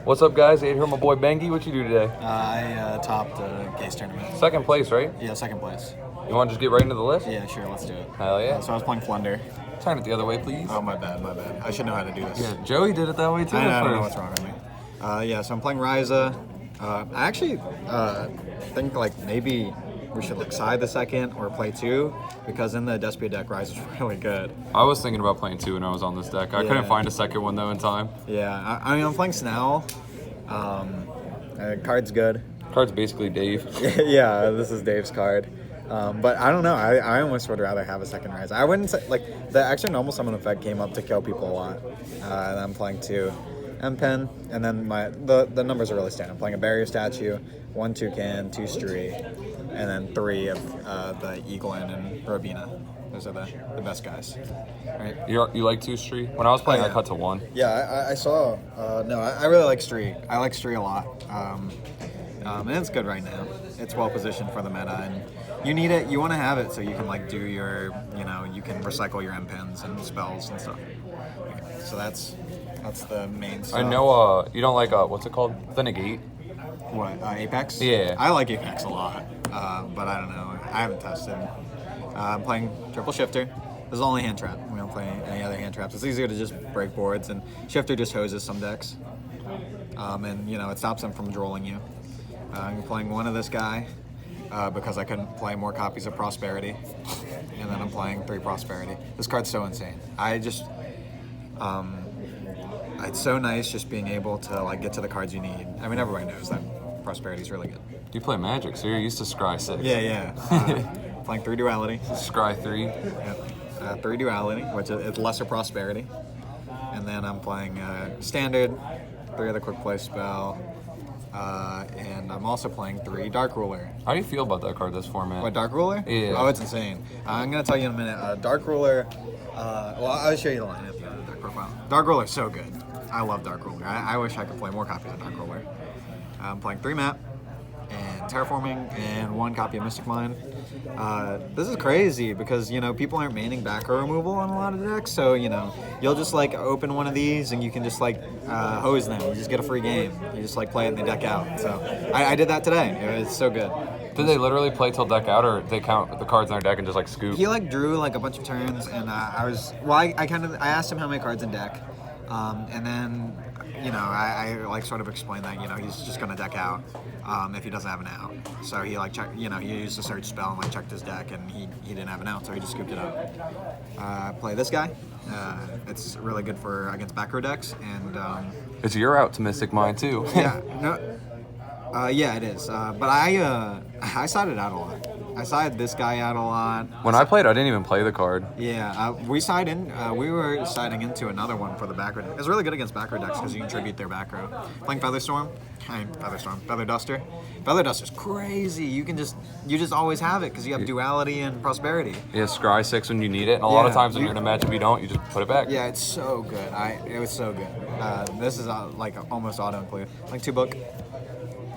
What's up, guys? Ade here, my boy Bengi. What you do today? I topped a case tournament. Second place, right? Yeah, second place. You want to just get right into the list? Yeah, sure, let's do it. Hell yeah. So I was playing Flunder. Turn it the other way, please. Oh, my bad. I should know how to do this. Yeah, Joey did it that way too. I don't know what's wrong with me. Yeah, so I'm playing Ryza. I actually think like maybe we should like side the second or play two, because in the Despia deck, Ryza's really good. I was thinking about playing two when I was on this deck. I couldn't find a second one though in time. Yeah, I mean I'm playing Snell. Card's good. Card's basically Dave. Yeah, this is Dave's card. But I don't know. I almost would rather have a second Ryza. I wouldn't say like the extra normal summon effect came up to kill people a lot. And I'm playing two M-Pen, and then the numbers are really standard. I'm playing a Barrier Statue, 1 Toucan, 2 Stree, and then 3 of the Eaglin and Robina. Those are the best guys. Right? You like 2 Stree? When I was playing, yeah. I cut to 1. Yeah, I saw. No, I really like Stree. I like Stree a lot. And it's good right now. It's well positioned for the meta, and you need it. You want to have it so you can like do your, you can recycle your M-Pens and spells and stuff. So that's the main stuff. I know you don't like what's it called? The Negate. What, Apex? Yeah. I like Apex a lot, but I don't know. I haven't tested. I'm playing Triple Shifter. This is only hand trap. We don't play any other hand traps. It's easier to just break boards, and Shifter just hoses some decks. And it stops them from drolling you. I'm playing one of this guy because I couldn't play more copies of Prosperity, and then I'm playing 3 Prosperity. This card's so insane. It's so nice just being able to like get to the cards you need. I mean, everybody knows that Prosperity is really good. You play Magic, so you're used to Scry 6. Yeah. Playing 3 Duality. Scry 3. Yep. 3 Duality, which is lesser Prosperity. And then I'm playing Standard, 3 of the Quick Play spell. And I'm also playing 3 Dark Ruler. How do you feel about that card this format? What, Dark Ruler? Yeah. Oh, it's insane. I'm going to tell you in a minute. Dark Ruler, well, I'll show you the lineup of the deck profile. Dark Ruler's so good. I love Dark Ruler. I wish I could play more copies of Dark Ruler. I'm playing 3 map and Terraforming and 1 copy of Mystic Mine. This is crazy because, people aren't maining back row removal on a lot of decks, so, you'll just, like, open one of these and you can just, like, hose them. You just get a free game. You just, like, play it and they deck out. So, I did that today. It was so good. Did they literally play till deck out, or they count the cards in their deck and just, like, scoop? He, like, drew, like, a bunch of turns, and I asked him how many cards in deck, and then, I like, sort of explained that, he's just going to deck out. If he doesn't have an out. So he like checked, he used a search spell and like checked his deck, and he didn't have an out, so he just scooped it up. Play this guy. It's really good for against back row decks, and It's your out to Mystic Mine too. yeah, no, yeah, it is. But I sided out a lot. I sided this guy out a lot. When I played, I didn't even play the card. Yeah, we were siding into another one for the back row deck. It's really good against back row decks because you can tribute their back row. Playing Feather Duster. Feather Duster's crazy. You just always have it because you have Duality and Prosperity. Yeah, Scry 6 when you need it, and a lot of times when you're in a matchup you don't, you just put it back. Yeah, it's so good. It was so good. This is like almost auto-include. Like 2 book.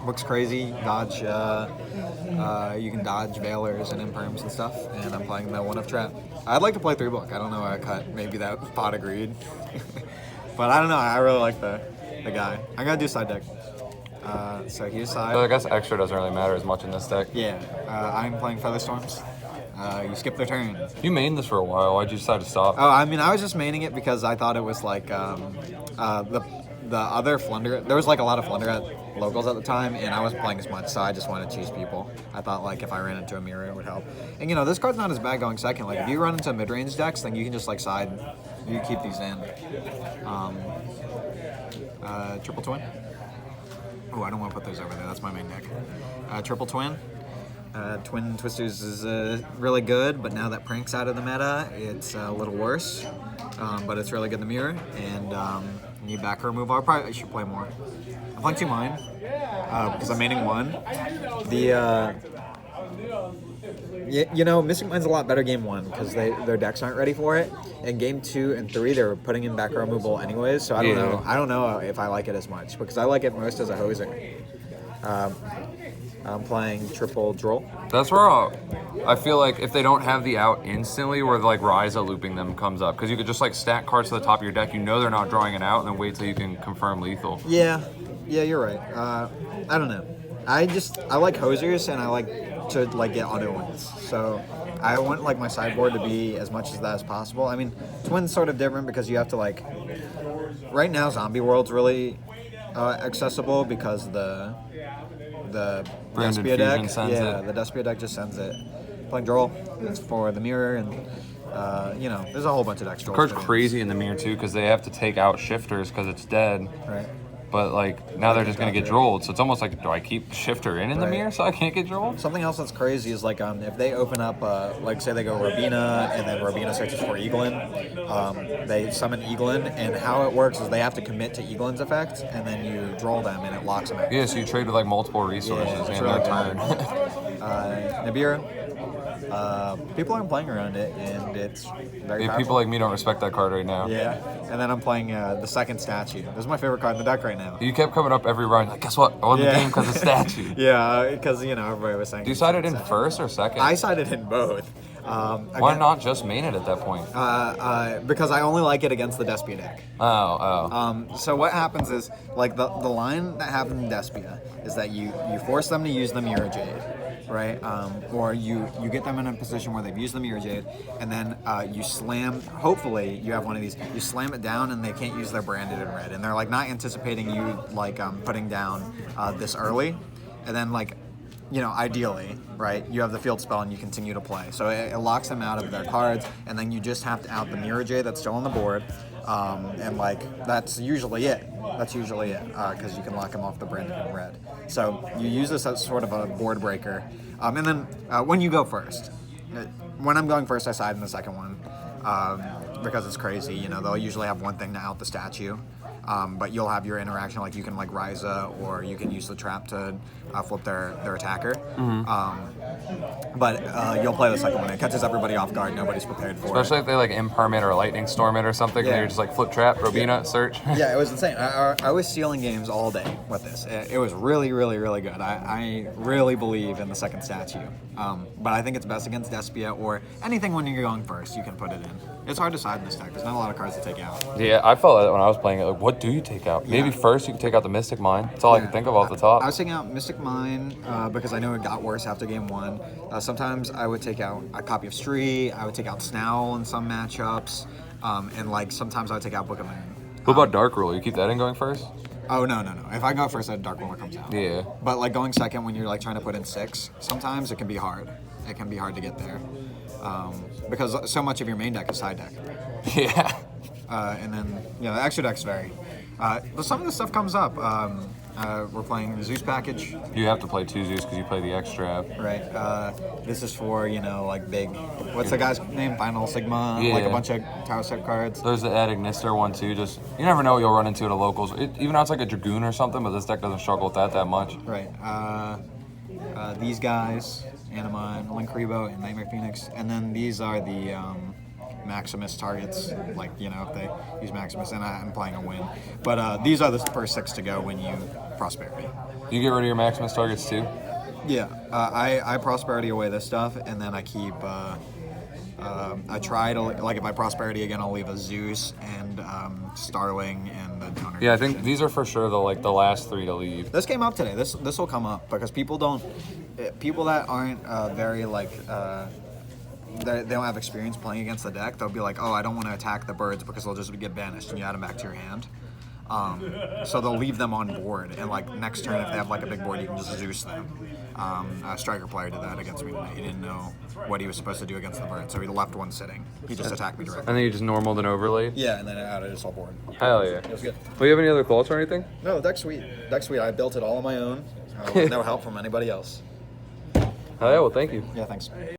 Book's crazy. Dodge. You can dodge Veilers and Imperms and stuff. And I'm playing the 1 of Trap. I'd like to play 3 book. I don't know why I cut. Maybe that pot agreed. But I don't know. I really like the guy. I gotta do side deck. So here's side. So I guess extra doesn't really matter as much in this deck. Yeah. I'm playing Featherstorms. You skip their turn. You mained this for a while. Why'd you decide to stop? Oh, I mean, I was just maining it because I thought it was like the other Flunder. There was like a lot of Flunder at locals at the time, and I wasn't playing as much, so I just wanted to choose people. I thought like if I ran into a mirror, it would help. And this card's not as bad going second. Like if you run into mid-range decks, then you can just like side. You keep these in. Triple Twin. Oh, I don't want to put those over there. That's my main deck. Triple Twin. Twin Twisters is really good, but now that Prank's out of the meta, it's a little worse. But it's really good in the mirror, and need back row removal. I should play more. I'm playing 2 mine because I'm maining 1. Mystic Mine's a lot better game 1 because their decks aren't ready for it. And game 2 and 3, they're putting in back row removal anyways. So I don't know. I don't know if I like it as much because I like it most as a hoser. I'm playing triple droll. That's where I feel like if they don't have the out instantly, where like Ryza looping them comes up, because you could just like stack cards to the top of your deck, they're not drawing it out, and then wait till you can confirm lethal. Yeah, Yeah, you're right. I don't know. I like hosers and I like to like get auto wins. So I want like my sideboard to be as much as that as possible. I mean, Twin's sort of different because you have to like. Right now, Zombie World's really accessible because the Branded Despia deck. Fusion sends Yeah, it. the Despia deck just sends it. Playing Droll, it's for the mirror and. There's a whole bunch of decks. The card's crazy in the mirror too because they have to take out shifters because it's dead. Right. But like now they're just gonna get drolled, so it's almost like, do I keep shifter in the Right. mirror so I can't get drolled? Something else that's crazy is like if they open up, like say they go Robina and then Robina searches for Eaglin, they summon Eaglin, and how it works is they have to commit to Eaglin's effect, and then you draw them and it locks them out. Yeah, so you trade with like multiple resources Yeah, it's in really their turn. Nibiru. People aren't playing around it, and it's very Yeah, powerful. people like me don't respect that card right now. Yeah, and then I'm playing the second statue. This is my favorite card in the deck right now. You kept coming up every round, like, guess what? I won the game because of statue. Yeah, because everybody was saying. Do you side it in first or second? I sided in both. Why not just main it at that point? Because I only like it against the Despia deck. So what happens is, like, the line that happens in Despia is that you force them to use the Mirror Jade, right? Or you get them in a position where they've used the Mirror Jade, and then you slam, hopefully you have one of these, you slam it down and they can't use their branded in red. And they're, like, not anticipating you, like, putting down this early. And then, like, ideally, right, you have the field spell and you continue to play. So it locks them out of their cards, and then you just have to out the Mirror Jade that's still on the board. And, like, that's usually it. Because you can lock them off the branded in red. So you use this as sort of a board breaker. And then when you go first, when I'm going first, I side in the second one. Because it's crazy, they'll usually have one thing to out the statue. But you'll have your interaction, like you can like Ryza, or you can use the trap to flip their attacker. But you'll play the second one. It catches everybody off guard. Nobody's prepared for Especially if they like imperm it or lightning storm it or something, Yeah. and you're just like flip trap, Robina, search. Yeah, it was insane. I was stealing games all day with this. It was really, really, really good. I really believe in the second statue. But I think it's best against Despia or anything when you're going first. You can put it in. It's hard to side in this deck. There's not a lot of cards to take out. Yeah, I felt that when I was playing it. Like, what do you take out? Maybe first you can take out the Mystic Mine. That's all I can think of off the top. I was taking out Mystic Mine because I know it got worse after game one. Sometimes I would take out a copy of Stree. I would take out Snowl in some matchups. And like sometimes I would take out Book of Moon. What about Dark Rule? You keep that in going first? Oh, no. If I go first, that Dark Ruler comes out. Yeah. But like going second when you're like trying to put in 6, sometimes it can be hard. It can be hard to get there. Because so much of your main deck is side deck. Yeah. And then, the extra decks vary. But some of this stuff comes up. We're playing the Zeus package. You have to play 2 Zeus because you play the extra. Right. This is for, like big, what's the guy's name? Final Sigma? Yeah. Like a bunch of Tower Step cards. There's the Ad Ignister one too. Just you never know what you'll run into at a locals. Even though it's like a Dragoon or something, but this deck doesn't struggle with that much. Right. These guys, Anima and Linkribo and Nightmare Phoenix. And then these are the Maximus targets. Like, if they use Maximus, and I'm playing a win. But these are the first 6 to go when you Prosperity. You get rid of your Maximus targets too? Yeah. I Prosperity away this stuff, and then I keep... I try to, like, if I Prosperity again, I'll leave a Zeus and Starling and the Donor. Yeah, I think these are for sure the last 3 to leave. This came up today. This will come up because people that aren't very like they don't have experience playing against the deck. They'll be like, oh, I don't want to attack the birds because they'll just get banished, and you add them back to your hand. So they'll leave them on board, and like next turn, if they have like a big board, you can just Zeus them. A striker player did that against me today. He didn't know what he was supposed to do against the bird, so he left one sitting. He just attacked me directly. And then you just normaled and overlaid? Yeah, and then it added his whole board. Hell yeah. It was good. Well, you have any other thoughts or anything? No, the deck's sweet. Deck's sweet. I built it all on my own with no help from anybody else. Hell yeah, well, thank you. Yeah, thanks.